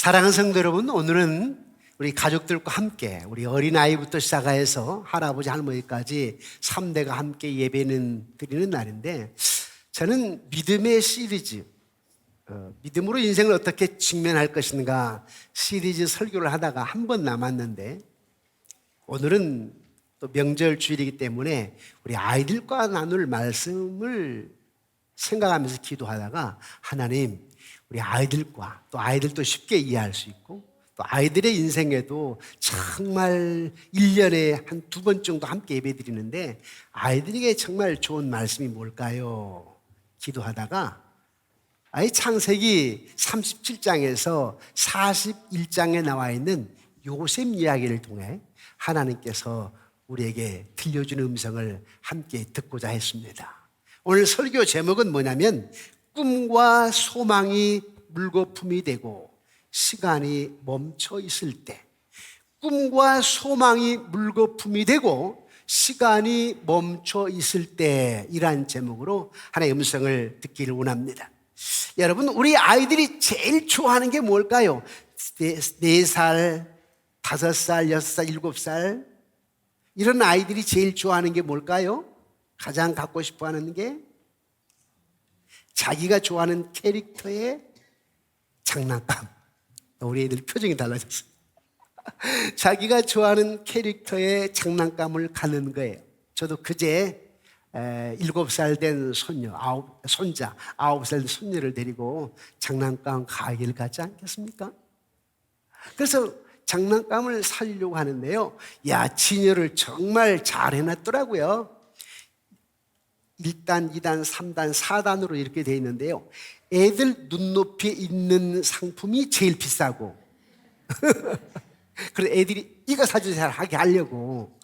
사랑하는 성도 여러분, 오늘은 우리 가족들과 함께 우리 어린아이부터 시작해서 할아버지 할머니까지 3대가 함께 예배는 드리는 날인데, 저는 믿음의 시리즈, 믿음으로 인생을 어떻게 직면할 것인가 시리즈 설교를 하다가 한 번 남았는데, 오늘은 또 명절 주일이기 때문에 우리 아이들과 나눌 말씀을 생각하면서 기도하다가, 하나님, 우리 아이들과 또 아이들도 쉽게 이해할 수 있고 또 아이들의 인생에도 정말 1년에 한 2번 정도 함께 예배 드리는데 아이들에게 정말 좋은 말씀이 뭘까요? 기도하다가 아이 창세기 37장에서 41장에 나와 있는 요셉 이야기를 통해 하나님께서 우리에게 들려주는 음성을 함께 듣고자 했습니다. 오늘 설교 제목은 뭐냐면, 꿈과 소망이 물거품이 되고 시간이 멈춰 있을 때. 꿈과 소망이 물거품이 되고 시간이 멈춰 있을 때, 이란 제목으로 하나의 음성을 듣기를 원합니다. 여러분, 우리 아이들이 제일 좋아하는 게 뭘까요? 4살, 5살, 6살, 7살 이런 아이들이 제일 좋아하는 게 뭘까요? 가장 갖고 싶어 하는 게 자기가 좋아하는 캐릭터의 장난감. 우리 애들 표정이 달라졌어요. 자기가 좋아하는 캐릭터의 장난감을 갖는 거예요. 저도 그제 7살 된 손자, 9살 된 손녀를 데리고 장난감 가게를 가지 않겠습니까? 그래서 장난감을 사려고 하는데요, 진열을 정말 잘 해놨더라고요. 1단, 2단, 3단, 4단으로 이렇게 되어 있는데요, 애들 눈높이에 있는 상품이 제일 비싸고 그래서 애들이 이거 사주세요 하게 하려고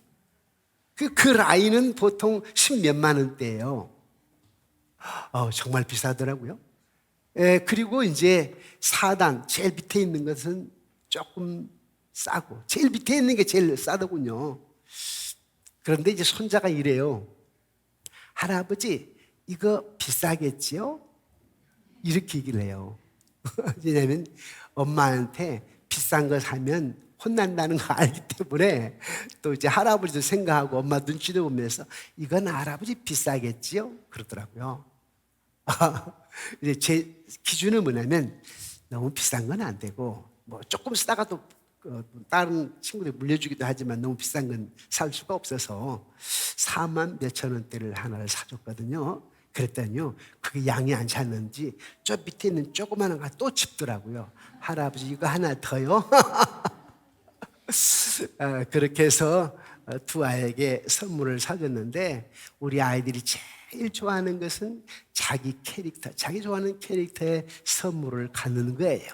그 라인은 보통 10몇만 원대예요. 정말 비싸더라고요. 그리고 이제 4단, 제일 밑에 있는 것은 조금 싸고 제일 밑에 있는 게 제일 싸더군요. 그런데 이제 손자가 이래요. 할아버지, 이거 비싸겠지요? 이렇게 얘기를 해요. 왜냐하면 엄마한테 비싼 거 사면 혼난다는 거 알기 때문에, 또 이제 할아버지도 생각하고 엄마 눈치도 보면서 이건 할아버지 비싸겠지요? 그러더라고요. 이제 제 기준은 뭐냐면, 너무 비싼 건 안 되고, 뭐 조금 쓰다가 또 다른 친구들 물려주기도 하지만 너무 비싼 건 살 수가 없어서 4만 몇천 원대를 하나를 사줬거든요. 그랬더니요, 그게 양이 안 찼는지 저 밑에 있는 조그마한 거 또 집더라고요. 할아버지, 이거 하나 더요? 그렇게 해서 두 아이에게 선물을 사줬는데, 우리 아이들이 제일 좋아하는 것은 자기 캐릭터, 자기 좋아하는 캐릭터의 선물을 갖는 거예요.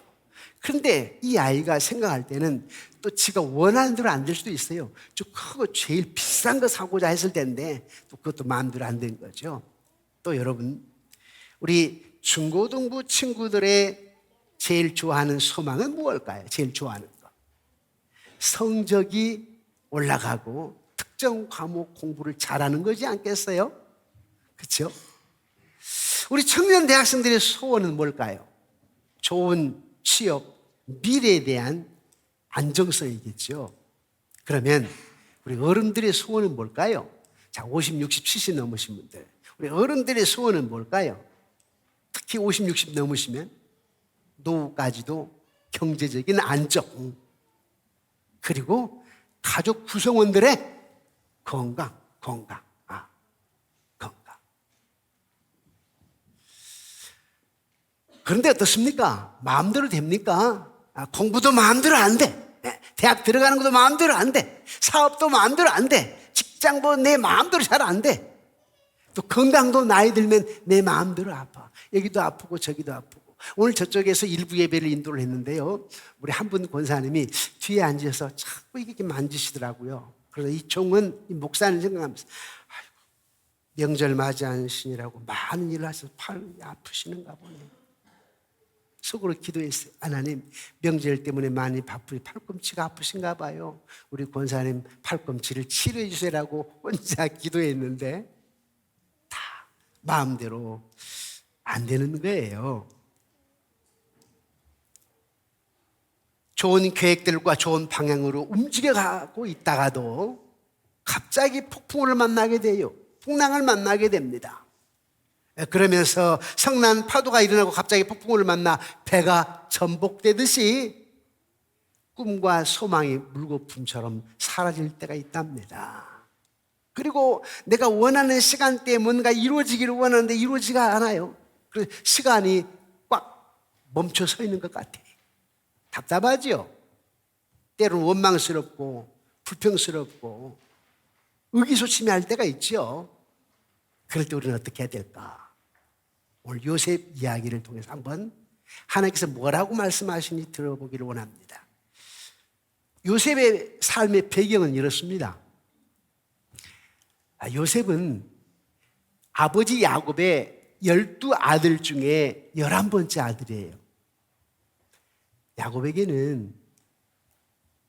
그런데 이 아이가 생각할 때는 또 지가 원하는 대로 안 될 수도 있어요. 좀 크고 제일 비싼 거 사고자 했을 텐데 또 그것도 마음대로 안 된 거죠. 또 여러분, 우리 중고등부 친구들의 제일 좋아하는 소망은 무엇일까요? 제일 좋아하는 거. 성적이 올라가고 특정 과목 공부를 잘하는 거지 않겠어요? 그렇죠? 우리 청년 대학생들의 소원은 뭘까요? 좋은 취업, 미래에 대한 안정성이겠죠. 그러면 우리 어른들의 소원은 뭘까요? 자, 50, 60, 70 넘으신 분들, 우리 어른들의 소원은 뭘까요? 특히 50, 60 넘으시면 노후까지도 경제적인 안정, 그리고 가족 구성원들의 건강. 그런데 어떻습니까? 마음대로 됩니까? 공부도 마음대로 안 돼. 대학 들어가는 것도 마음대로 안 돼. 사업도 마음대로 안 돼. 직장도 내 마음대로 잘 안 돼. 또 건강도 나이 들면 내 마음대로 아파. 여기도 아프고 저기도 아프고. 오늘 저쪽에서 일부 예배를 인도를 했는데요, 우리 한 분 권사님이 뒤에 앉아서 자꾸 이렇게 만지시더라고요. 그래서 이 종은 이 목사님 생각하면서, 명절 맞이하시느라고 많은 일을 하셔서 팔이 아프시는가 보네. 속으로 기도했어요. 하나님, 명절 때문에 많이 바쁘니 팔꿈치가 아프신가 봐요. 우리 권사님 팔꿈치를 치료해 주세요라고 혼자 기도했는데 다 마음대로 안 되는 거예요. 좋은 계획들과 좋은 방향으로 움직여가고 있다가도 갑자기 폭풍을 만나게 돼요. 풍랑을 만나게 됩니다. 그러면서 성난 파도가 일어나고 갑자기 폭풍을 만나 배가 전복되듯이 꿈과 소망이 물거품처럼 사라질 때가 있답니다. 그리고 내가 원하는 시간대에 뭔가 이루어지기를 원하는데 이루어지지가 않아요. 그래서 시간이 꽉 멈춰 서 있는 것 같아요. 답답하죠? 때로는 원망스럽고 불평스럽고 의기소침해할 때가 있죠. 그럴 때 우리는 어떻게 해야 될까? 오늘 요셉 이야기를 통해서 한번 하나님께서 뭐라고 말씀하시는지 들어보기를 원합니다. 요셉의 삶의 배경은 이렇습니다. 요셉은 아버지 야곱의 12아들 중에 11번째 아들이에요. 야곱에게는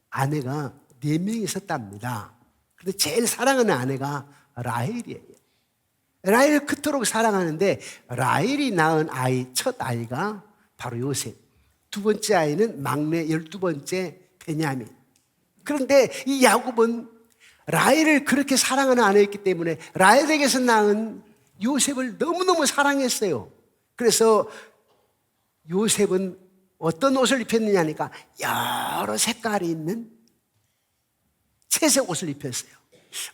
아내가 4명이 있었답니다. 그런데 제일 사랑하는 아내가 라헬이에요. 라헬을 그토록 사랑하는데 라헬이 낳은 아이, 첫 아이가 바로 요셉. 두 번째 아이는 막내 12번째 베냐민. 그런데 이 야곱은 라헬을 그렇게 사랑하는 아내였기 때문에 라헬에게서 낳은 요셉을 너무너무 사랑했어요. 그래서 요셉은 어떤 옷을 입혔느냐 하니까 여러 색깔이 있는 채색 옷을 입혔어요.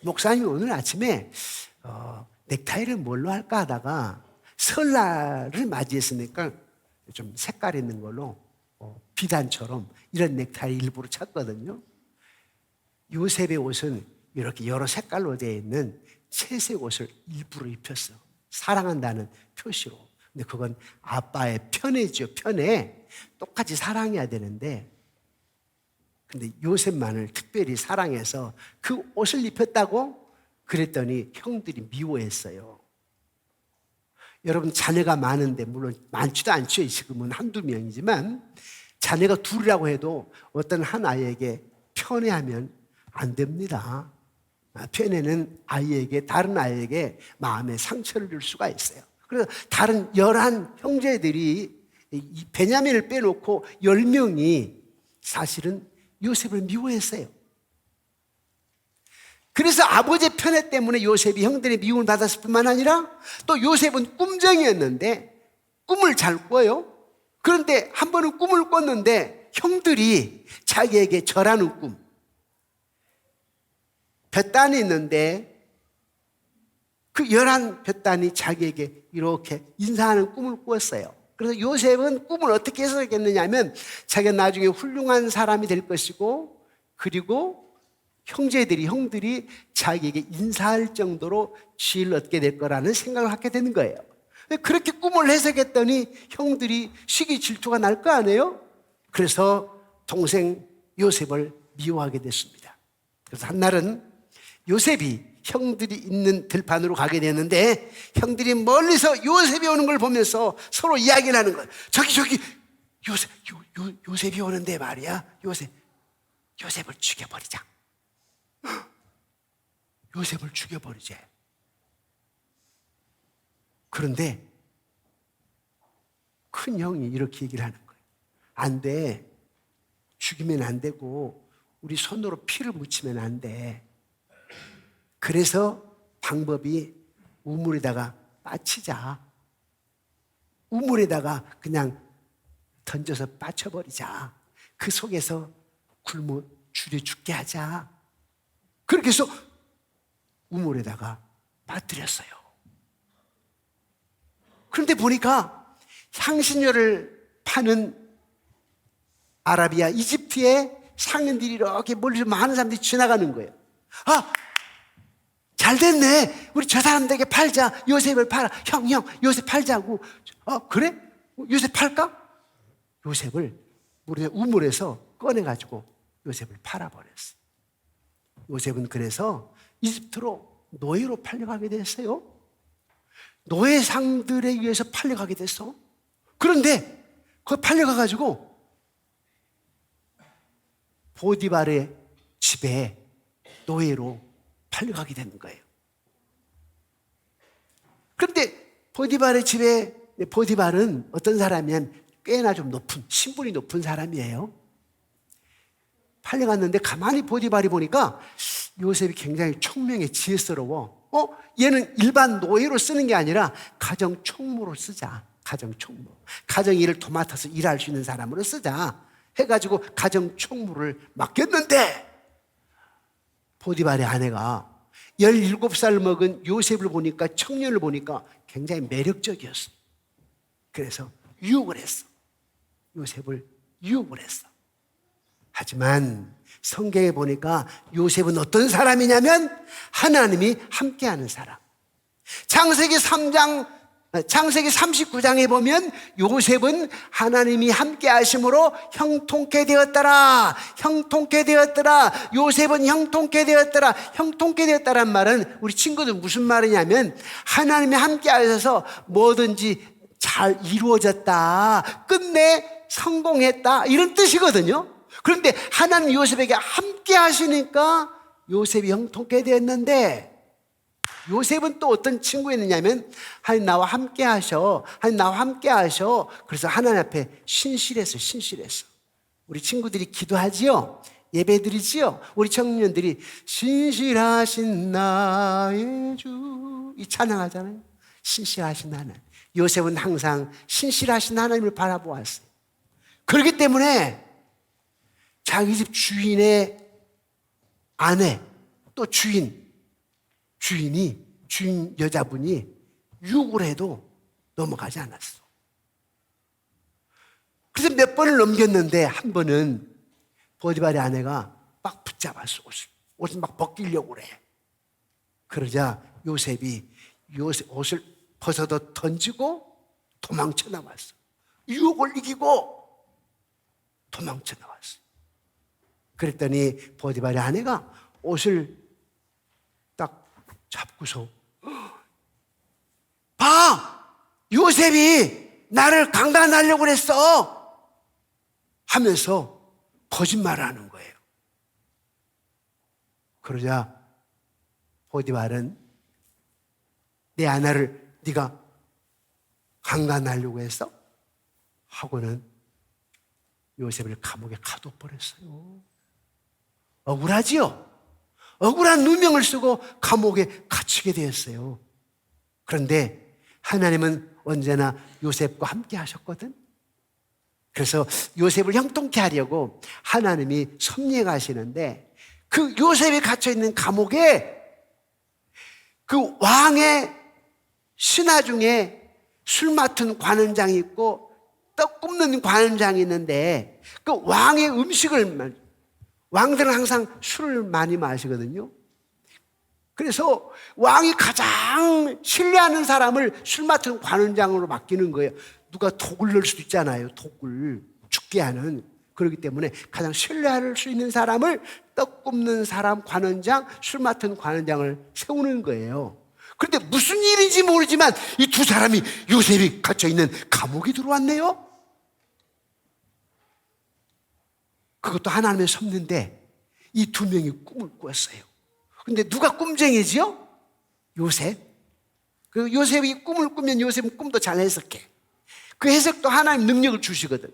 목사님이 오늘 아침에 넥타이를 뭘로 할까 하다가 설날을 맞이했으니까 좀 색깔 있는 걸로 비단처럼 이런 넥타이 일부러 찾거든요. 요셉의 옷은 이렇게 여러 색깔로 되어 있는 채색 옷을 일부러 입혔어. 사랑한다는 표시로. 근데 그건 아빠의 편애죠. 편애. 똑같이 사랑해야 되는데 근데 요셉만을 특별히 사랑해서 그 옷을 입혔다고 그랬더니 형들이 미워했어요. 여러분 자녀가 많은데 물론 많지도 않죠. 지금은 한두 명이지만 자녀가 둘이라고 해도 어떤 한 아이에게 편애하면 안 됩니다. 편애는 아이에게 다른 아이에게 마음에 상처를 줄 수가 있어요. 그래서 다른 11 형제들이 베냐민을 빼놓고 10명이 사실은 요셉을 미워했어요. 그래서 아버지의 편애 때문에 요셉이 형들의 미움을 받았을 뿐만 아니라 또 요셉은 꿈쟁이였는데 꿈을 잘 꿔요. 그런데 한 번은 꿈을 꿨는데 형들이 자기에게 절하는 꿈, 볕단이 있는데 그 11 볕단이 자기에게 이렇게 인사하는 꿈을 꾸었어요. 그래서 요셉은 꿈을 어떻게 해석했느냐 하면 자기가 나중에 훌륭한 사람이 될 것이고 그리고 형들이 자기에게 인사할 정도로 지위를 얻게 될 거라는 생각을 하게 되는 거예요. 그렇게 꿈을 해석했더니 형들이 시기 질투가 날 거 아니에요? 그래서 동생 요셉을 미워하게 됐습니다. 그래서 한날은 요셉이 형들이 있는 들판으로 가게 되는데 형들이 멀리서 요셉이 오는 걸 보면서 서로 이야기를 하는 거예요. 저기 요셉이 오는데 말이야. 요셉을 죽여버리자. 요셉을 죽여버리자. 그런데 큰 형이 이렇게 얘기를 하는 거예요. 안 돼. 죽이면 안 되고 우리 손으로 피를 묻히면 안 돼. 그래서 방법이 우물에다가 빠치자. 우물에다가 그냥 던져서 빠쳐버리자. 그 속에서 굶어 죽게 하자. 그렇게 해서 우물에다가 빠뜨렸어요. 그런데 보니까 향신료를 파는 아라비아, 이집트의 상인들이 이렇게 멀리서 많은 사람들이 지나가는 거예요. 잘 됐네. 우리 저 사람들에게 팔자. 요셉을 팔아. 형, 요셉 팔자고. 그래? 요셉 팔까? 요셉을 우물에서 꺼내가지고 요셉을 팔아버렸어. 요셉은 그래서 이집트로 노예로 팔려가게 됐어요. 노예상들에 의해서 팔려가게 됐어. 그런데 거기 팔려가가지고 보디발의 집에 노예로 팔려가게 되는 거예요. 그런데 보디발의 집에 보디발은 어떤 사람이면 꽤나 좀 높은 신분이 높은 사람이에요. 팔려갔는데 가만히 보디발이 보니까 요셉이 굉장히 총명해 지혜스러워. 얘는 일반 노예로 쓰는 게 아니라 가정 총무로 쓰자. 가정 총무. 가정 일을 도맡아서 일할 수 있는 사람으로 쓰자 해가지고 가정 총무를 맡겼는데 보디발의 아내가 17살 먹은 요셉을 보니까, 청년을 보니까 굉장히 매력적이었어. 그래서 유혹을 했어. 요셉을 유혹을 했어. 하지만 성경에 보니까 요셉은 어떤 사람이냐면 하나님이 함께하는 사람. 창세기 39장에 보면 요셉은 하나님이 함께 하심으로 형통케 되었더라. 형통케 되었더라. 요셉은 형통케 되었더라. 형통케 되었다란 말은 우리 친구들 무슨 말이냐면 하나님이 함께 하셔서 뭐든지 잘 이루어졌다. 끝내 성공했다. 이런 뜻이거든요. 그런데 하나님 요셉에게 함께 하시니까 요셉이 형통케 되었는데, 요셉은 또 어떤 친구였느냐면 하나님 나와 함께 하셔. 하나님 나와 함께 하셔. 그래서 하나님 앞에 신실했어. 우리 친구들이 기도하지요. 예배드리지요. 우리 청년들이 신실하신 나의 주 이 찬양하잖아요. 신실하신 하나님. 요셉은 항상 신실하신 하나님을 바라보았어요. 그렇기 때문에 자기 집 주인의 아내 또 주인 여자분이 유혹을 해도 넘어가지 않았어. 그래서 몇 번을 넘겼는데 한 번은 보디발의 아내가 막 붙잡았어. 옷을 막 벗기려고 그래. 그러자 요셉이 옷을 벗어도 던지고 도망쳐 나왔어. 유혹을 이기고 도망쳐 나왔어. 그랬더니 보디발의 아내가 옷을 딱 잡고서 봐! 요셉이 나를 강간하려고 그랬어! 하면서 거짓말을 하는 거예요. 그러자 보디발은 내 아내를 네가 강간하려고 했어? 하고는 요셉을 감옥에 가둬버렸어요. 억울하지요? 억울한 누명을 쓰고 감옥에 갇히게 되었어요. 그런데 하나님은 언제나 요셉과 함께 하셨거든. 그래서 요셉을 형통케 하려고 하나님이 섭리해 가시는데, 그 요셉이 갇혀있는 감옥에 그 왕의 신하 중에 술 맡은 관원장이 있고 떡 굽는 관원장이 있는데, 그 왕의 음식을, 왕들은 항상 술을 많이 마시거든요. 그래서 왕이 가장 신뢰하는 사람을 술 맡은 관원장으로 맡기는 거예요. 누가 독을 넣을 수도 있잖아요. 독을 죽게 하는. 그렇기 때문에 가장 신뢰할 수 있는 사람을, 떡 굽는 사람 관원장, 술 맡은 관원장을 세우는 거예요. 그런데 무슨 일인지 모르지만 이 두 사람이, 요셉이 갇혀있는 감옥에 들어왔네요. 그것도 하나님의 섭리인데 이 두 명이 꿈을 꿨어요. 근데 누가 꿈쟁이지요? 요셉. 그 요셉이 꿈을 꾸면 요셉은 꿈도 잘 해석해. 그 해석도 하나님 능력을 주시거든.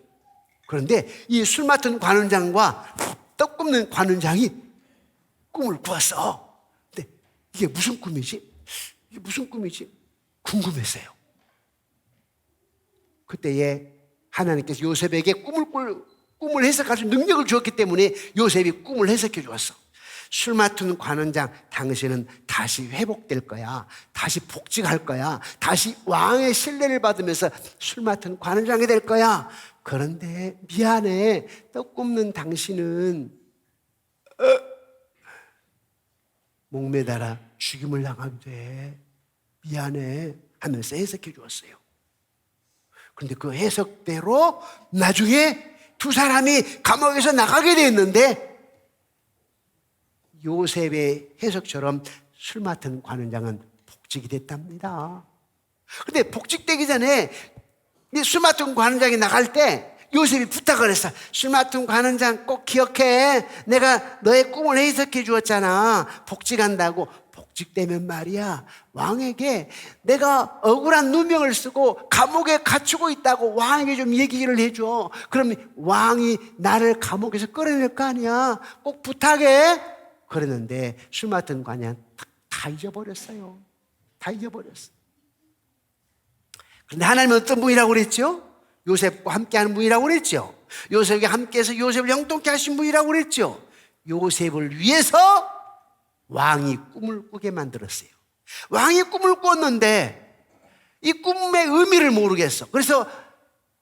그런데 이 술 맡은 관원장과 떡 굽는 관원장이 꿈을 꾸었어. 근데 이게 무슨 꿈이지? 이게 무슨 꿈이지? 궁금했어요. 그때에 하나님께서 요셉에게 꿈을 해석할 수 있는 능력을 주었기 때문에 요셉이 꿈을 해석해 주었어. 술 맡은 관원장, 당신은 다시 회복될 거야. 다시 복직할 거야. 다시 왕의 신뢰를 받으면서 술 맡은 관원장이 될 거야. 그런데 미안해, 떡 굽는 당신은 목매달아 죽임을 당하게 돼. 미안해 하면서 해석해 주었어요. 그런데 그 해석대로 나중에 두 사람이 감옥에서 나가게 됐는데, 요셉의 해석처럼 술 맡은 관원장은 복직이 됐답니다. 그런데 복직되기 전에 술 맡은 관원장이 나갈 때 요셉이 부탁을 했어. 술 맡은 관원장 꼭 기억해. 내가 너의 꿈을 해석해 주었잖아. 복직한다고. 복직되면 말이야, 왕에게 내가 억울한 누명을 쓰고 감옥에 갇히고 있다고 왕에게 좀 얘기를 해줘. 그러면 왕이 나를 감옥에서 끌어낼 거 아니야. 꼭 부탁해. 그랬는데 술 맡은 관이는 다 잊어버렸어요. 다 잊어버렸어. 그런데 하나님은 어떤 분이라고 그랬죠? 요셉과 함께하는 분이라고 그랬죠. 요셉과 함께해서 요셉을 형통케 하신 분이라고 그랬죠. 요셉을 위해서 왕이 꿈을 꾸게 만들었어요. 왕이 꿈을 꿨는데 이 꿈의 의미를 모르겠어. 그래서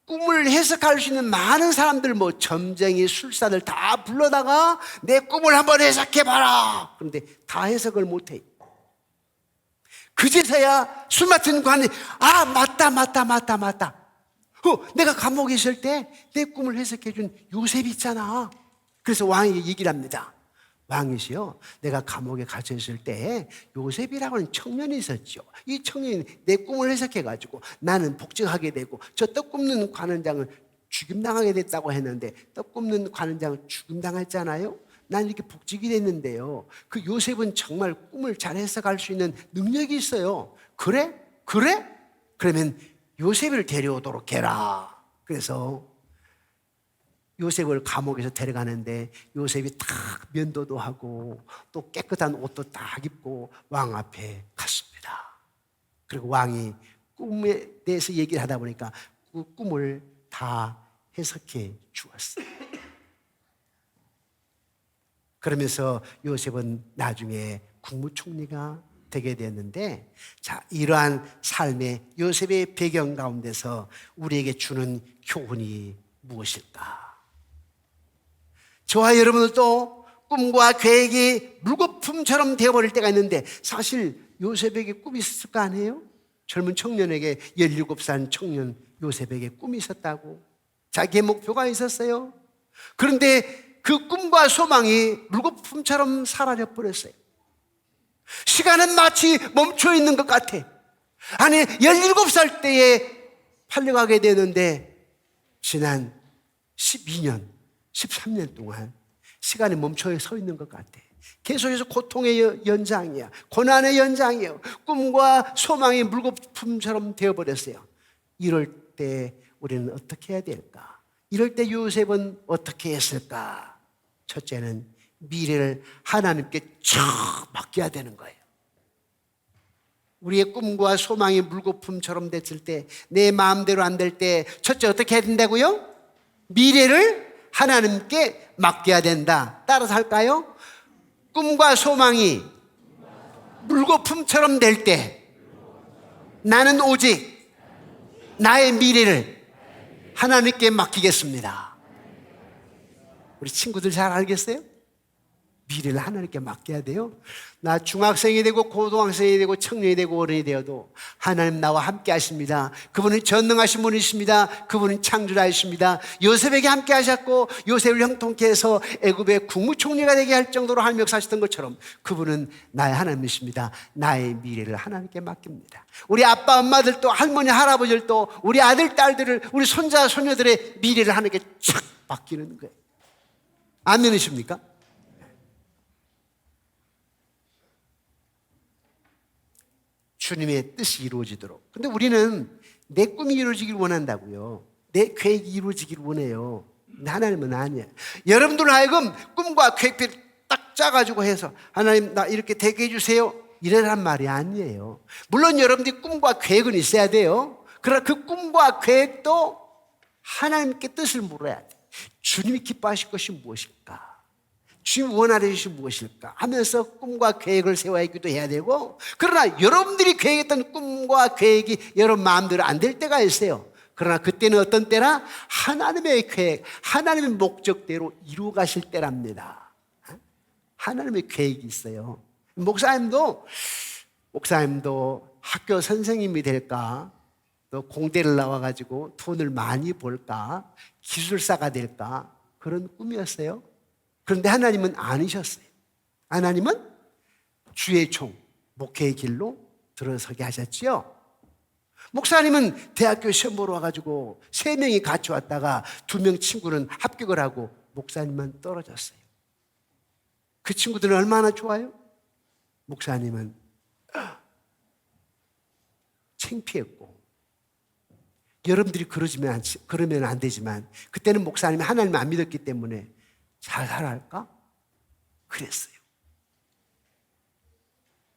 꿈을 해석할 수 있는 많은 사람들, 뭐 점쟁이, 술사들 다 불러다가 내 꿈을 한번 해석해봐라. 그런데 다 해석을 못해. 그제서야 술 맡은 관이 맞다. 내가 감옥에 있을 때 내 꿈을 해석해준 요셉 있잖아. 그래서 왕에게 얘기를 합니다. 왕이시여, 내가 감옥에 갇혀 있을 때 요셉이라고 하는 청년이 있었죠. 이 청년이 내 꿈을 해석해가지고 나는 복직하게 되고 저 떡 굽는 관원장은 죽임당하게 됐다고 했는데 떡 굽는 관원장은 죽임당했잖아요. 난 이렇게 복직이 됐는데요. 그 요셉은 정말 꿈을 잘 해석할 수 있는 능력이 있어요. 그래? 그러면 요셉을 데려오도록 해라. 그래서 요셉을 감옥에서 데려가는데 요셉이 딱 면도도 하고 또 깨끗한 옷도 딱 입고 왕 앞에 갔습니다. 그리고 왕이 꿈에 대해서 얘기를 하다 보니까 그 꿈을 다 해석해 주었어요. 그러면서 요셉은 나중에 국무총리가 되게 됐는데, 자, 이러한 삶의 요셉의 배경 가운데서 우리에게 주는 교훈이 무엇일까? 저와 여러분들도 꿈과 계획이 물거품처럼 되어버릴 때가 있는데, 사실 요셉에게 꿈이 있었을 거 아니에요? 젊은 청년에게, 17살 청년 요셉에게 꿈이 있었다고, 자기의 목표가 있었어요. 그런데 그 꿈과 소망이 물거품처럼 사라져버렸어요. 시간은 마치 멈춰 있는 것 같아. 아니, 17살 때에 팔려가게 되는데 지난 12년, 13년 동안 시간이 멈춰 서 있는 것 같아. 계속해서 고통의 연장이야. 고난의 연장이에요. 꿈과 소망이 물거품처럼 되어버렸어요. 이럴 때 우리는 어떻게 해야 될까? 이럴 때 요셉은 어떻게 했을까? 첫째는 미래를 하나님께 쫙 맡겨야 되는 거예요. 우리의 꿈과 소망이 물거품처럼 됐을 때, 내 마음대로 안 될 때, 첫째 어떻게 해야 된다고요? 미래를 하나님께 맡겨야 된다. 따라서 할까요? 꿈과 소망이 물거품처럼 될 때 나는 오직 나의 미래를 하나님께 맡기겠습니다. 우리 친구들 잘 알겠어요? 미래를 하나님께 맡겨야 돼요. 나 중학생이 되고 고등학생이 되고 청년이 되고 어른이 되어도 하나님 나와 함께 하십니다. 그분은 전능하신 분이십니다. 그분은 창조자이십니다. 요셉에게 함께 하셨고 요셉을 형통케 해서 애굽의 국무총리가 되게 할 정도로 하나님 역사하셨던 것처럼 그분은 나의 하나님이십니다. 나의 미래를 하나님께 맡깁니다. 우리 아빠 엄마들도, 할머니 할아버지들도, 우리 아들 딸들을, 우리 손자 손녀들의 미래를 하나님께 촥 맡기는 거예요. 아멘이십니까? 주님의 뜻이 이루어지도록. 근데 우리는 내 꿈이 이루어지길 원한다고요. 내 계획이 이루어지길 원해요. 하나님은 아니에요. 여러분들 하여금 꿈과 계획을 딱 짜가지고 해서 하나님 나 이렇게 되게 해주세요, 이래란 말이 아니에요. 물론 여러분들이 꿈과 계획은 있어야 돼요. 그러나 그 꿈과 계획도 하나님께 뜻을 물어야 돼. 주님이 기뻐하실 것이 무엇일까? 주님 원하는 것이 무엇일까 하면서 꿈과 계획을 세워야 기도해야 되고, 그러나 여러분들이 계획했던 꿈과 계획이 여러분 마음대로 안 될 때가 있어요. 그러나 그때는 어떤 때나 하나님의 계획, 하나님의 목적대로 이루어 가실 때랍니다. 하나님의 계획이 있어요. 목사님도 학교 선생님이 될까, 또 공대를 나와가지고 돈을 많이 벌까, 기술사가 될까, 그런 꿈이었어요. 그런데 하나님은 아니셨어요. 하나님은 주의 종, 목회의 길로 들어서게 하셨지요. 목사님은 대학교 시험 보러 와가지고 3명이 같이 왔다가 2명 친구는 합격을 하고 목사님만 떨어졌어요. 그 친구들은 얼마나 좋아요? 목사님은 창피했고, 여러분들이 그러면 안 되지만 그때는 목사님이 하나님을 안 믿었기 때문에 잘 살아야 할까? 그랬어요.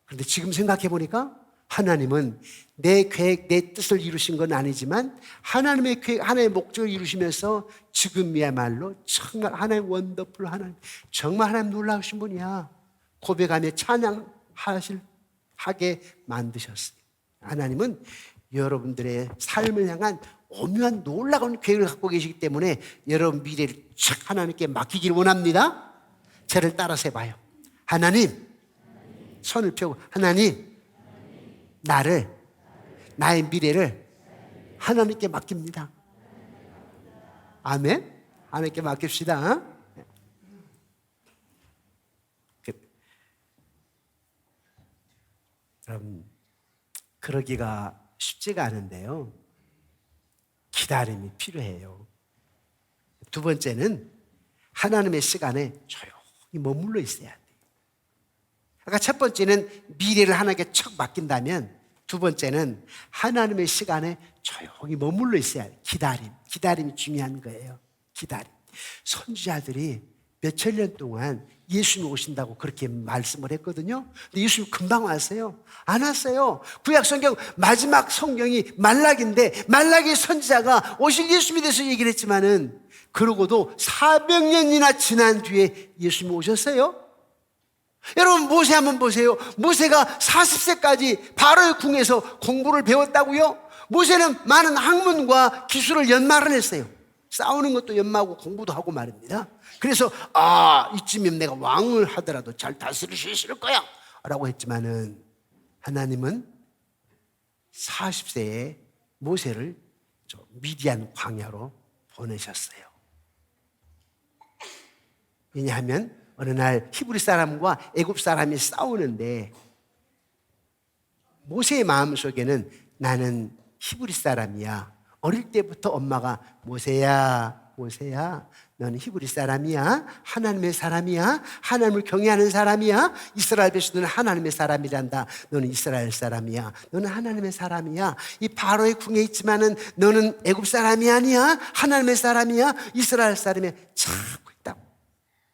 그런데 지금 생각해 보니까 하나님은 내 계획, 내 뜻을 이루신 건 아니지만 하나님의 계획, 하나님의 목적을 이루시면서 지금이야말로 정말 하나님 원더풀 하나님, 정말 하나님 놀라우신 분이야 고백하며 찬양하게 만드셨어요. 하나님은 여러분들의 삶을 향한 오묘한 놀라운 계획을 갖고 계시기 때문에 여러분 미래를 쫙 하나님께 맡기기를 원합니다. 저를 따라서 해봐요. 하나님, 손을 펴고 하나님, 나의 미래를 하나님께 맡깁니다. 아멘. 하나님께 맡깁시다. 여러분, 그러기가 쉽지가 않은데요, 기다림이 필요해요. 두 번째는 하나님의 시간에 조용히 머물러 있어야 돼요. 아까 첫 번째는 미래를 하나님께 척 맡긴다면, 두 번째는 하나님의 시간에 조용히 머물러 있어야 해요. 기다림이 중요한 거예요. 기다림. 선지자들이 몇천 년 동안 예수님이 오신다고 그렇게 말씀을 했거든요. 근데 예수님 금방 왔어요? 안 왔어요. 구약성경 마지막 성경이 말라기인데, 말라기 선지자가 오실 예수님에 대해서 얘기를 했지만은 그러고도 400년이나 지난 뒤에 예수님이 오셨어요. 여러분, 모세 한번 보세요. 모세가 40세까지 바로의 궁에서 공부를 배웠다고요? 모세는 많은 학문과 기술을 연마를 했어요. 싸우는 것도 연마하고 공부도 하고 말입니다. 그래서 이쯤이면 내가 왕을 하더라도 잘 다스릴 수 있을 거야 라고 했지만은 하나님은 40세에 모세를 미디안 광야로 보내셨어요. 왜냐하면 어느 날 히브리 사람과 애굽 사람이 싸우는데 모세의 마음속에는 나는 히브리 사람이야. 어릴 때부터 엄마가 모세야 너는 히브리 사람이야. 하나님의 사람이야. 하나님을 경외하는 사람이야. 이스라엘 백성들은 하나님의 사람이란다. 너는 이스라엘 사람이야. 너는 하나님의 사람이야. 이 바로의 궁에 있지만은 너는 애굽 사람이 아니야. 하나님의 사람이야. 이스라엘 사람이야. 참고 있다고.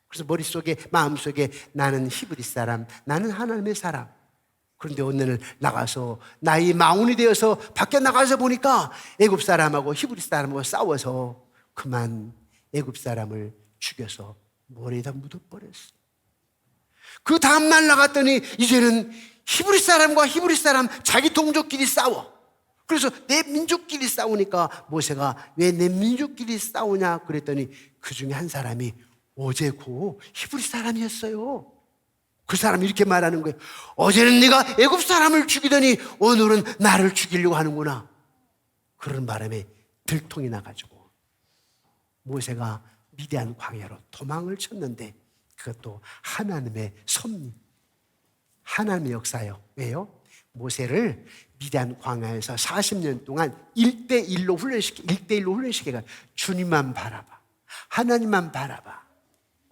그래서 머릿속에, 마음속에 나는 히브리 사람, 나는 하나님의 사람. 그런데 오늘 나가서 나이 마흔이 되어서 밖에 나가서 보니까 애굽 사람하고 히브리 사람하고 싸워서 그만 애굽 사람을 죽여서 모래에다 묻어버렸어. 그 다음날 나갔더니 이제는 히브리 사람과 히브리 사람 자기 동족끼리 싸워. 그래서 내 민족끼리 싸우니까 모세가 왜 내 민족끼리 싸우냐 그랬더니 그 중에 한 사람이 어제 그 히브리 사람이었어요. 그 사람이 이렇게 말하는 거예요. 어제는 네가 애굽 사람을 죽이더니 오늘은 나를 죽이려고 하는구나. 그런 바람에 들통이 나가지고 모세가 미디안 광야로 도망을 쳤는데 그것도 하나님의 섭리, 하나님의 역사예요. 왜요? 모세를 미디안 광야에서 40년 동안 1대1로 훈련시켜가 주님만 바라봐, 하나님만 바라봐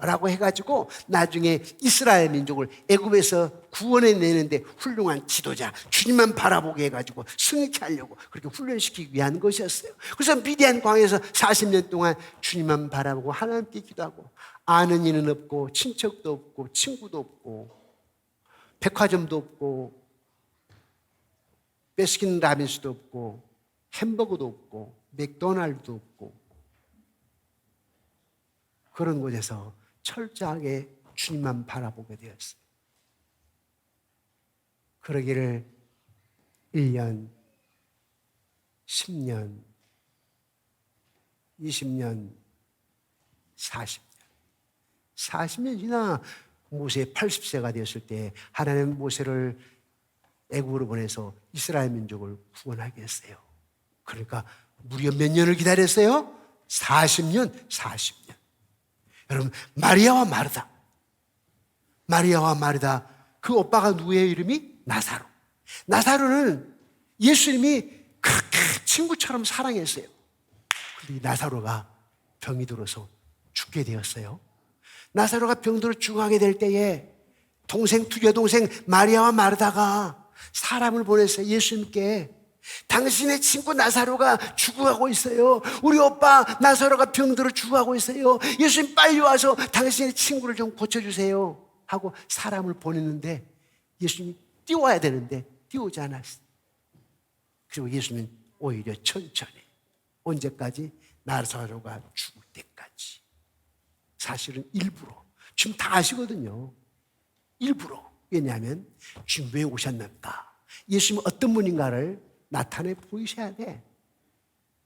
라고 해가지고 나중에 이스라엘 민족을 애굽에서 구원해내는데 훌륭한 지도자, 주님만 바라보게 해가지고 승리케 하려고 그렇게 훈련시키기 위한 것이었어요. 그래서 미디안 광야에서 40년 동안 주님만 바라보고 하나님께 기도하고, 아는 이는 없고 친척도 없고 친구도 없고 백화점도 없고 베스킨 라빈스도 없고 햄버거도 없고 맥도날드도 없고 그런 곳에서 철저하게 주님만 바라보게 되었어요. 그러기를 1년, 10년, 20년, 40년. 40년 지나 모세 80세가 되었을 때 하나님 모세를 애굽으로 보내서 이스라엘 민족을 구원하게 했어요. 그러니까 무려 몇 년을 기다렸어요? 40년. 여러분, 마리아와 마르다 그 오빠가 누구예요? 이름이 나사로. 나사로는 예수님이 그렇게 친구처럼 사랑했어요. 근데 이 나사로가 병이 들어서 죽게 되었어요. 나사로가 병들어 죽어가게 될 때에 두교 동생 마리아와 마르다가 사람을 보냈어요. 예수님께 당신의 친구 나사로가 죽어가고 있어요. 우리 오빠 나사로가 병들어 죽어가고 있어요. 예수님 빨리 와서 당신의 친구를 좀 고쳐주세요 하고 사람을 보냈는데 예수님이 뛰어와야 되는데 뛰어오지 않았어요. 그리고 예수님은 오히려 천천히, 언제까지? 나사로가 죽을 때까지. 사실은 일부러, 지금 다 아시거든요. 일부러. 왜냐하면 지금 왜 오셨는가? 예수님은 어떤 분인가를 나타내 보이셔야 돼.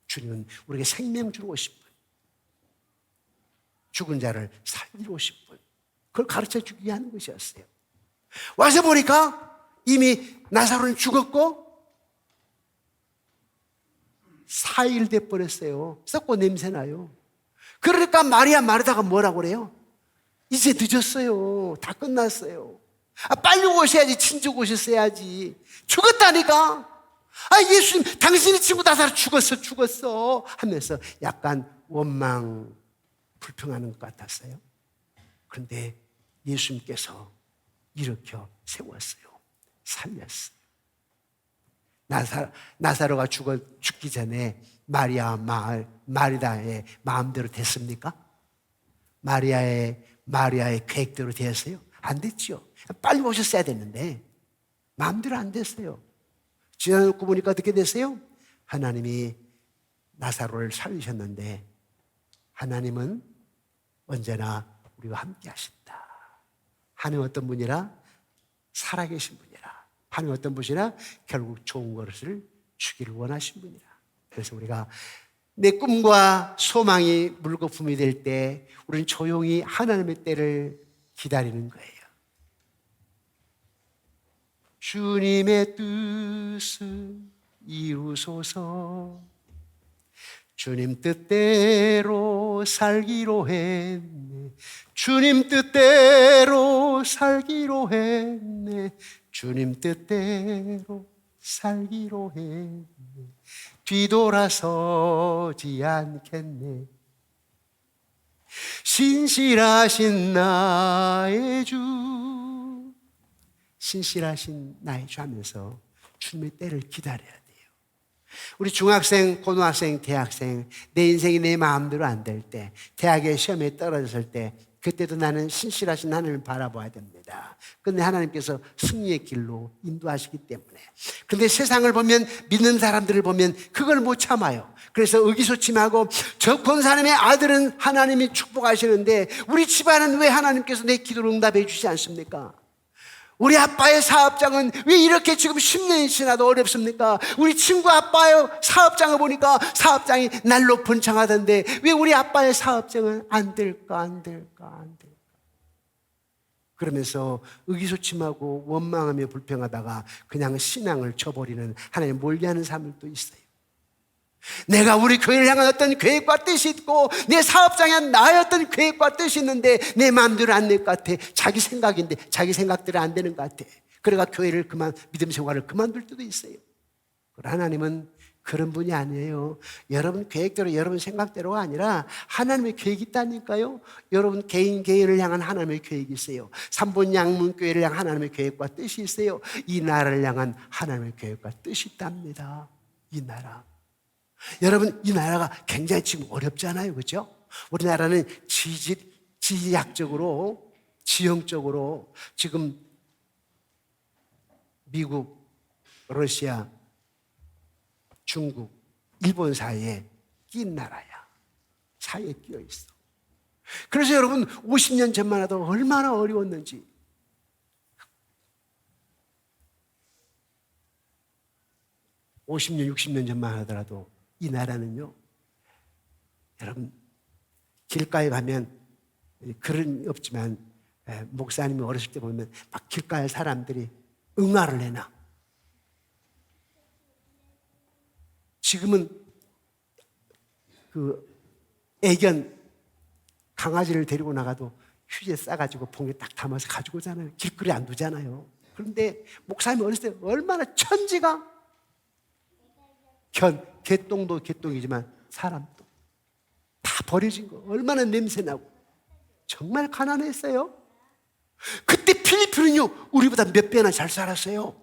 주님은 우리에게 생명 주러 오신 분, 죽은 자를 살리러 오신 분, 그걸 가르쳐 주기 위한 것이었어요. 와서 보니까 이미 나사로는 죽었고 4일 돼버렸어요. 썩고 냄새나요. 그러니까 마리아 마르다가 뭐라고 그래요? 이제 늦었어요. 다 끝났어요. 빨리 오셔야지. 친족 오셨어야지. 죽었다니까. 예수님 당신의 친구 나사로 죽었어 하면서 약간 원망 불평하는 것 같았어요. 그런데 예수님께서 일으켜 세웠어요. 살렸어요. 나사로가 죽기 전에 마리다의 마음대로 됐습니까? 마리아의 계획대로 되었어요? 안 됐죠. 빨리 오셨어야 됐는데 마음대로 안 됐어요. 지나놓고 보니까 어떻게 됐어요? 하나님이 나사로를 살리셨는데 하나님은 언제나 우리와 함께 하신다. 하나님 어떤 분이라? 살아계신 분이라. 하나님 어떤 분이라? 결국 좋은 것을 주기를 원하신 분이라. 그래서 우리가 내 꿈과 소망이 물거품이 될 때 우리는 조용히 하나님의 때를 기다리는 거예요. 주님의 뜻을 이루소서. 주님 뜻대로 살기로 했네. 주님 뜻대로 살기로 했네. 주님 뜻대로 살기로 했네. 뒤돌아서지 않겠네. 신실하신 나의 주, 신실하신 나의 주 하면서 주님의 때를 기다려야 돼요. 우리 중학생, 고등학생, 대학생, 내 인생이 내 마음대로 안 될 때, 대학의 시험에 떨어졌을 때, 그때도 나는 신실하신 하나님을 바라봐야 됩니다. 그런데 하나님께서 승리의 길로 인도하시기 때문에. 그런데 세상을 보면, 믿는 사람들을 보면 그걸 못 참아요. 그래서 의기소침하고, 저 권사님의 아들은 하나님이 축복하시는데 우리 집안은 왜 하나님께서 내 기도를 응답해 주시지 않습니까? 우리 아빠의 사업장은 왜 이렇게 지금 10년이 지나도 어렵습니까? 우리 친구 아빠의 사업장을 보니까 사업장이 날로 번창하던데 왜 우리 아빠의 사업장은 안 될까? 그러면서 의기소침하고 원망하며 불평하다가 그냥 신앙을 쳐버리는, 하나님 몰리하는 사람들도 있어요. 내가 우리 교회를 향한 어떤 계획과 뜻이 있고 내 사업장에 한 나의 어떤 계획과 뜻이 있는데 내 마음대로 안 될 것 같아. 자기 생각인데 자기 생각대로 안 되는 것 같아. 그래가 교회를 믿음 생활을 그만둘 때도 있어요. 그러나 하나님은 그런 분이 아니에요. 여러분 계획대로 여러분 생각대로가 아니라 하나님의 계획이 있다니까요. 여러분 개인을 향한 하나님의 계획이 있어요. 삼본 양문교회를 향한 하나님의 계획과 뜻이 있어요. 이 나라를 향한 하나님의 계획과 뜻이 있답니다. 이 나라. 여러분, 이 나라가 굉장히 지금 어렵잖아요. 그렇죠? 우리나라는 지리학적으로, 지형적으로 지금 미국, 러시아, 중국, 일본 사이에 낀 나라야. 사이에 끼어 있어. 그래서 여러분 50년 전만 해도 얼마나 어려웠는지. (50년) (60년) 전만 하더라도 이 나라는요, 여러분 길가에 가면 그런 없지만 목사님이 어렸을 때 보면 막 길가에 사람들이 응아를 내놔. 지금은 그 애견 강아지를 데리고 나가도 휴지에 싸가지고 봉에 딱 담아서 가지고 오잖아요. 길거리에 안 두잖아요. 그런데 목사님이 어렸을 때 얼마나 천지가 개똥도 개똥이지만 사람도 다 버려진 거, 얼마나 냄새나고 정말 가난했어요. 그때 필리핀은요 우리보다 몇 배나 잘 살았어요.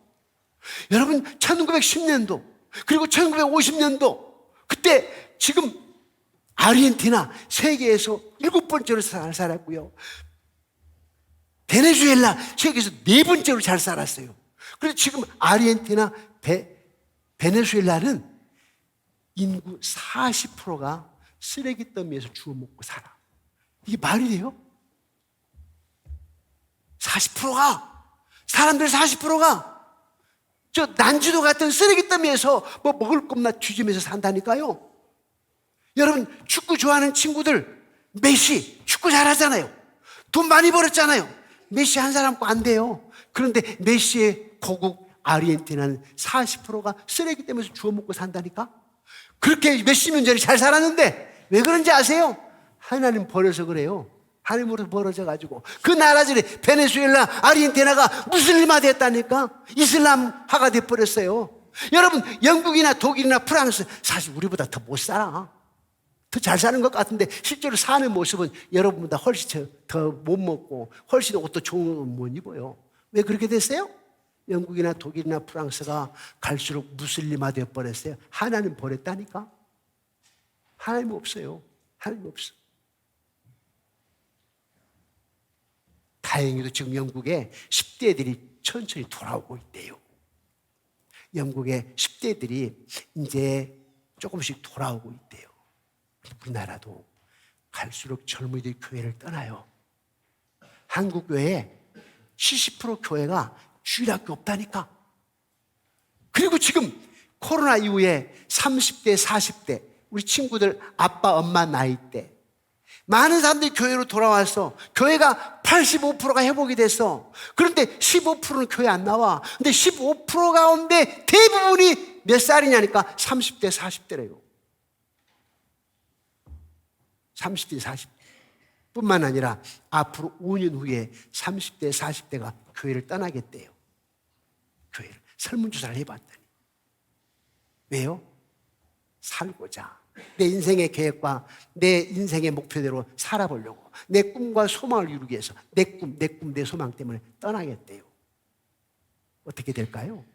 여러분 1910년도 그리고 1950년도 그때 지금 아르헨티나 세계에서 7번째로 잘 살았고요. 베네수엘라 세계에서 4번째로 잘 살았어요. 그래서 지금 아르헨티나, 베네수엘라는 인구 40%가 쓰레기 더미에서 주워 먹고 살아. 이게 말이 돼요? 40%가, 사람들 40%가 저 난지도 같은 쓰레기 더미에서 뭐 먹을 것만 뒤지면서 산다니까요. 여러분, 축구 좋아하는 친구들, 메시 축구 잘하잖아요. 돈 많이 벌었잖아요. 메시 한 사람 거 안 돼요. 그런데 메시의 고국 아르헨티나는 40%가 쓰레기 때문에 주워 먹고 산다니까. 그렇게 몇십 년 전에 잘 살았는데 왜 그런지 아세요? 하나님 버려서 그래요. 하나님으로 벌어져가지고 그 나라들이 베네수엘라, 아르헨티나가 무슬림화 됐다니까. 이슬람화가 돼버렸어요. 여러분, 영국이나 독일이나 프랑스 사실 우리보다 더 못 살아. 더 잘 사는 것 같은데 실제로 사는 모습은 여러분보다 훨씬 더 못 먹고 훨씬 옷도 좋은 옷 못 입어요. 왜 그렇게 됐어요? 영국이나 독일이나 프랑스가 갈수록 무슬림화 되어버렸어요. 하나님 버렸다니까. 하나님 없어요. 하나님 없어. 다행히도 지금 영국에 10대들이 천천히 돌아오고 있대요. 영국의 10대들이 이제 조금씩 돌아오고 있대요. 우리나라도 갈수록 젊은이들이 교회를 떠나요. 한국 교회에 70% 교회가 주일학교 없다니까. 그리고 지금 코로나 이후에 30대, 40대 우리 친구들 아빠, 엄마 나이 때 많은 사람들이 교회로 돌아와서 교회가 85%가 회복이 됐어. 그런데 15%는 교회 안 나와. 근데 15% 가운데 대부분이 몇 살이냐니까 30대, 40대래요. 30대, 40대. 뿐만 아니라 앞으로 5년 후에 30대, 40대가 교회를 떠나겠대요. 교회를. 설문조사를 해봤더니. 왜요? 살고자. 내 인생의 계획과 내 인생의 목표대로 살아보려고. 내 꿈과 소망을 이루기 위해서 내 꿈, 내 소망 때문에 떠나겠대요. 어떻게 될까요?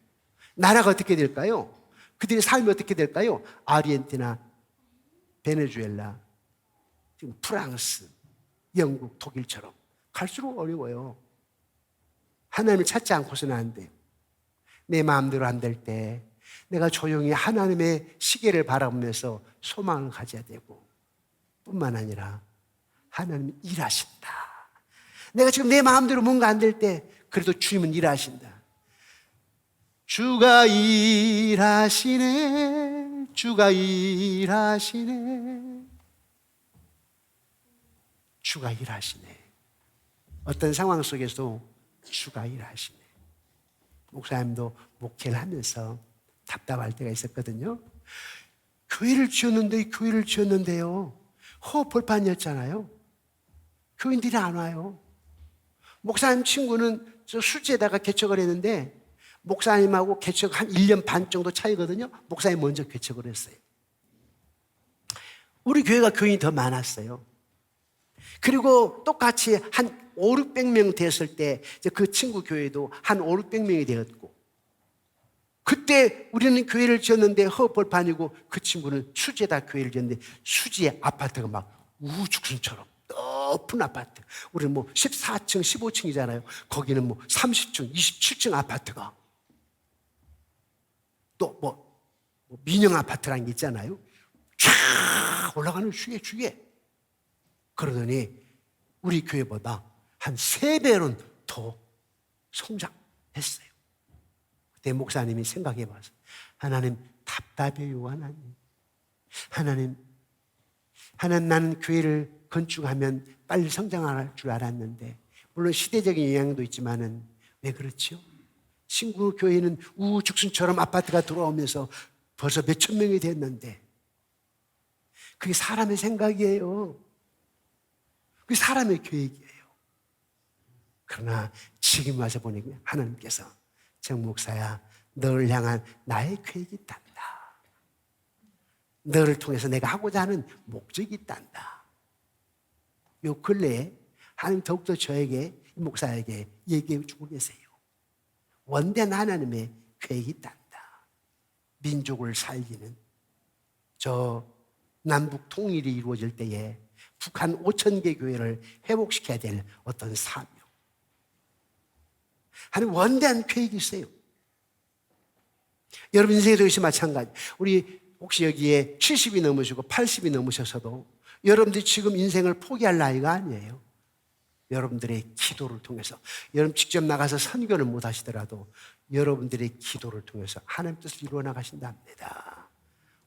나라가 어떻게 될까요? 그들의 삶이 어떻게 될까요? 아르헨티나, 베네수엘라, 지금 프랑스, 영국, 독일처럼 갈수록 어려워요. 하나님을 찾지 않고서는 안 돼요. 내 마음대로 안 될 때 내가 조용히 하나님의 시계를 바라보면서 소망을 가져야 되고, 뿐만 아니라 하나님이 일하신다. 내가 지금 내 마음대로 뭔가 안 될 때 그래도 주님은 일하신다. 주가 일하시네, 주가 일하시네, 주가 일하시네. 어떤 상황 속에서도 주가 일하시네. 목사님도 목회를 하면서 답답할 때가 있었거든요. 교회를 지었는데요. 허벌판이었잖아요. 교인들이 안 와요. 목사님 친구는 저 수지에다가 개척을 했는데 목사님하고 개척 한 1년 반 정도 차이거든요. 목사님 먼저 개척을 했어요. 우리 교회가 교인이 더 많았어요. 그리고 똑같이 한 500~600명 됐을 때 그 친구 교회도 한 500~600명이 되었고, 그때 우리는 교회를 지었는데 헛벌판이고 그 친구는 수지에다 교회를 지었는데 수지에 아파트가 막 우후죽순처럼 높은 아파트. 우리는 뭐 14층, 15층이잖아요. 거기는 뭐 30층, 27층 아파트가 또 뭐 민영 아파트라는 게 있잖아요. 쫙 올라가는 주위에. 그러더니 우리 교회보다 한 3배는 더 성장했어요. 그때 목사님이 생각해봐서, 하나님 답답해요. 하나님 나는 교회를 건축하면 빨리 성장할 줄 알았는데, 물론 시대적인 영향도 있지만은 왜 그렇죠? 친구 교회는 우후죽순처럼 아파트가 들어오면서 벌써 몇천 명이 됐는데 그게 사람의 생각이에요. 그게 사람의 계획이에요. 그러나 지금 와서 보니 하나님께서 정 목사야, 너를 향한 나의 계획이 있단다. 너를 통해서 내가 하고자 하는 목적이 있단다. 요 근래에 하나님 더욱더 저에게, 목사에게 얘기해 주고 계세요. 원대한 하나님의 계획이 있단다. 민족을 살리는 저 남북 통일이 이루어질 때에 북한 5,000개 교회를 회복시켜야 될 어떤 사명, 하는 원대한 계획이 있어요. 여러분 인생에도 역시 마찬가지. 우리 혹시 여기에 70이 넘으시고 80이 넘으셔서도 여러분들이 지금 인생을 포기할 나이가 아니에요. 여러분들의 기도를 통해서, 여러분 직접 나가서 선교를 못 하시더라도 여러분들의 기도를 통해서 하나님 뜻을 이루어 나가신답니다.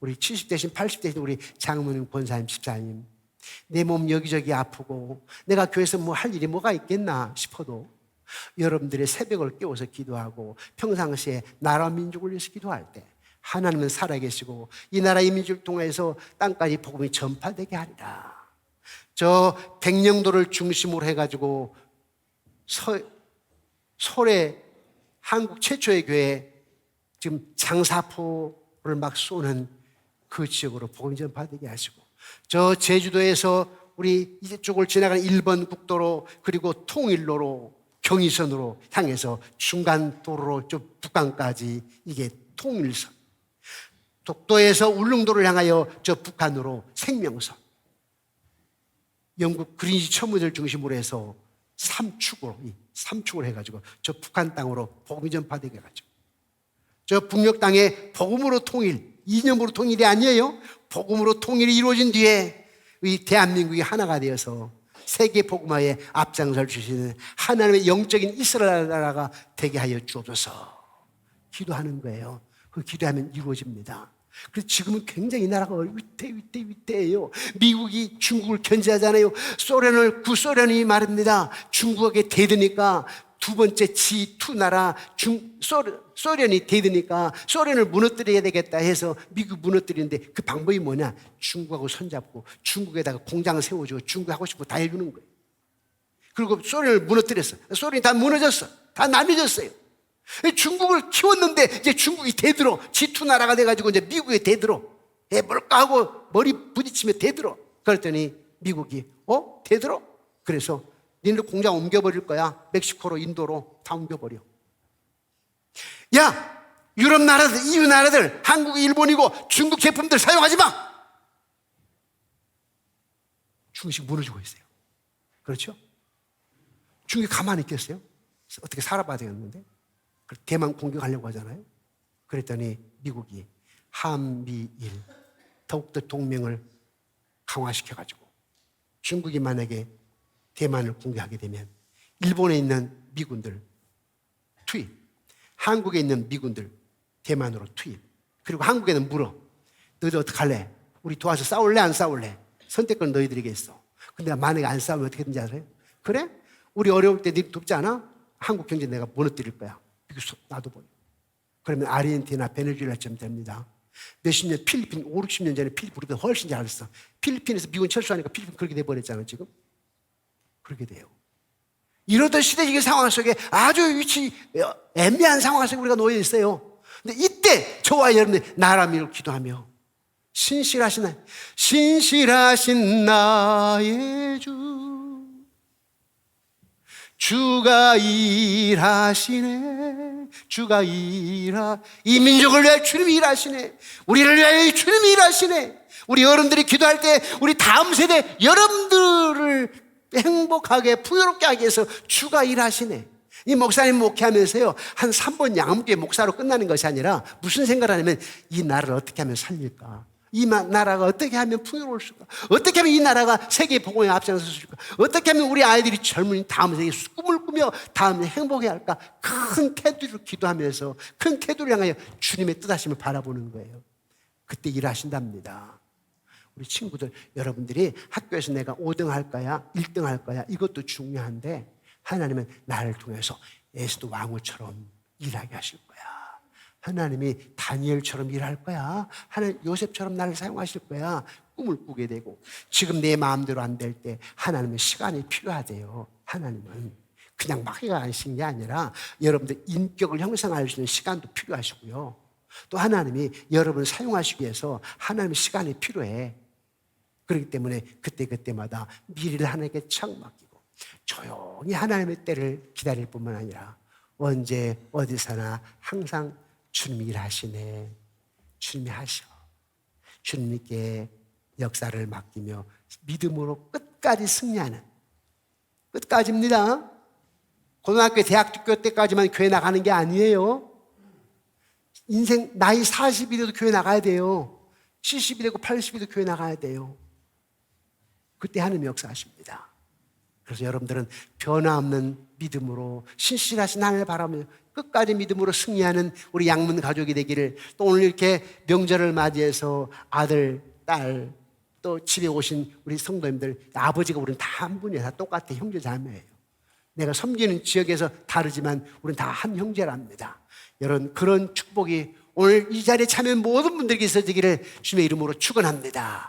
우리 70대신 80대신 우리 장모님, 권사님, 집사님, 내 몸 여기저기 아프고 내가 교회에서 뭐 할 일이 뭐가 있겠나 싶어도 여러분들의 새벽을 깨워서 기도하고 평상시에 나라 민족을 위해서 기도할 때 하나님은 살아계시고 이 나라 이 민족을 통해서 땅까지 복음이 전파되게 하리라. 저 백령도를 중심으로 해가지고 솔에 한국 최초의 교회 지금 장사포를 막 쏘는 그 지역으로 복음이 전파되게 하시고, 저 제주도에서 우리 이쪽을 지나가는 1번 국도로 그리고 통일로로 경의선으로 향해서 중간 도로로 저 북한까지 이게 통일선, 독도에서 울릉도를 향하여 저 북한으로 생명선, 영국 그린위치 천문을 중심으로 해서 삼축으로 해가지고 저 북한 땅으로 복음이 전파되게 해가지고, 저 북녘 땅에 복음으로 통일, 이념으로 통일이 아니에요. 복음으로 통일이 이루어진 뒤에 이 대한민국이 하나가 되어서 세계 복음화에 앞장설 주시는 하나님의 영적인 이스라엘 나라가 되게 하여 주옵소서 기도하는 거예요. 그 기도하면 이루어집니다. 그래서 지금은 굉장히 이 나라가 위태해요. 미국이 중국을 견제하잖아요. 구소련이 말입니다. 중국에게 대드니까 두 번째 G2 나라 소련이 대드니까 소련을 무너뜨려야 되겠다 해서 미국 무너뜨리는데 그 방법이 뭐냐? 중국하고 손잡고 중국에다가 공장 세워주고 중국 하고 싶고 다 해주는 거예요. 그리고 소련을 무너뜨렸어. 소련이 다 무너졌어. 다 나뉘어졌어요. 중국을 키웠는데 이제 중국이 대들어. G2 나라가 돼가지고 이제 미국에 대들어. 뭘까 하고 머리 부딪히며 대들어. 그랬더니 미국이 대들어? 그래서 니네들 공장 옮겨버릴 거야. 멕시코로, 인도로 다 옮겨버려. 야, 유럽 나라들, EU 나라들, 한국이 일본이고 중국 제품들 사용하지 마. 중국이 무너지고 있어요. 그렇죠? 중국이 가만히 있겠어요? 어떻게 살아봐야 되겠는데? 대만 공격하려고 하잖아요. 그랬더니 미국이 한미일 더욱더 동맹을 강화시켜가지고 중국이 만약에 대만을 공격하게 되면 일본에 있는 미군들 투입, 한국에 있는 미군들 대만으로 투입, 그리고 한국에는 물어. 너희들 어떡할래? 우리 도와서 싸울래 안 싸울래? 선택권 너희들에게 있어. 근데 만약에 안 싸우면 어떻게 되는지 알아요? 그래? 우리 어려울 때 너희 돕지 않아? 한국 경제 내가 무너뜨릴 거야. 놔둬버려. 그러면 아르헨티나, 베네수엘라쯤 됩니다. 몇십 년, 필리핀, 5, 60년 전에 필리핀보다 훨씬 잘했어. 필리핀에서 미군 철수하니까 필리핀 그렇게 돼버렸잖아, 지금. 그렇게 돼요. 이러던 시대적인 상황 속에 아주 애매한 상황 속에 우리가 놓여 있어요. 근데 이때 저와 여러분들 나라 민을 기도하며 신실하신 나의 주가 일하시네. 이 민족을 위하여 주님이 일하시네. 우리를 위하여 주님이 일하시네. 우리 어른들이 기도할 때 우리 다음 세대 여러분들을 행복하게 풍요롭게 하기 위해서 주가 일하시네. 이 목사님 목회하면서요, 한 3번 양무교회 목사로 끝나는 것이 아니라 무슨 생각을 하냐면 이 나라를 어떻게 하면 살릴까? 이 나라가 어떻게 하면 풍요로울 수가? 어떻게 하면 이 나라가 세계 복음에 앞장설 수 있을까? 어떻게 하면 우리 아이들이 젊은이 다음 세대에 꿈을 꾸며 다음에 행복해 할까? 큰 테두리로 기도하면서 큰 테두리를 향하여 주님의 뜻하심을 바라보는 거예요. 그때 일하신답니다. 우리 친구들, 여러분들이 학교에서 내가 5등 할 거야, 1등 할 거야, 이것도 중요한데 하나님은 나를 통해서 에스더 왕후처럼 일하게 하실 거야. 하나님이 다니엘처럼 일할 거야. 하나님 요셉처럼 나를 사용하실 거야. 꿈을 꾸게 되고, 지금 내 마음대로 안 될 때 하나님은 시간이 필요하대요. 하나님은 그냥 막 하시는 게 아니라 여러분들 인격을 형성할 수 있는 시간도 필요하시고요. 또 하나님이 여러분을 사용하시기 위해서 하나님의 시간이 필요해. 그렇기 때문에 그때마다 미래를 하나님께 착 맡기고 조용히 하나님의 때를 기다릴 뿐만 아니라 언제 어디서나 항상 주님이 일하시네. 주님이 하셔. 주님께 역사를 맡기며 믿음으로 끝까지 승리하는, 끝까지입니다. 고등학교, 대학교 때까지만 교회 나가는 게 아니에요. 인생 나이 40이 돼도 교회 나가야 돼요. 70이 되고 80이 돼도 교회 나가야 돼요. 그때 하나님 역사하십니다. 그래서 여러분들은 변화없는 믿음으로 신실하신 하나님을 바라며 끝까지 믿음으로 승리하는 우리 양문 가족이 되기를, 또 오늘 이렇게 명절을 맞이해서 아들, 딸, 또 집에 오신 우리 성도님들, 아버지가 우리는 다 한 분이에요. 다 똑같아. 형제 자매예요. 내가 섬기는 지역에서 다르지만 우리는 다 한 형제랍니다. 여러분, 그런 축복이 오늘 이 자리에 참여한 모든 분들에게 있어지기를 주님의 이름으로 축원합니다.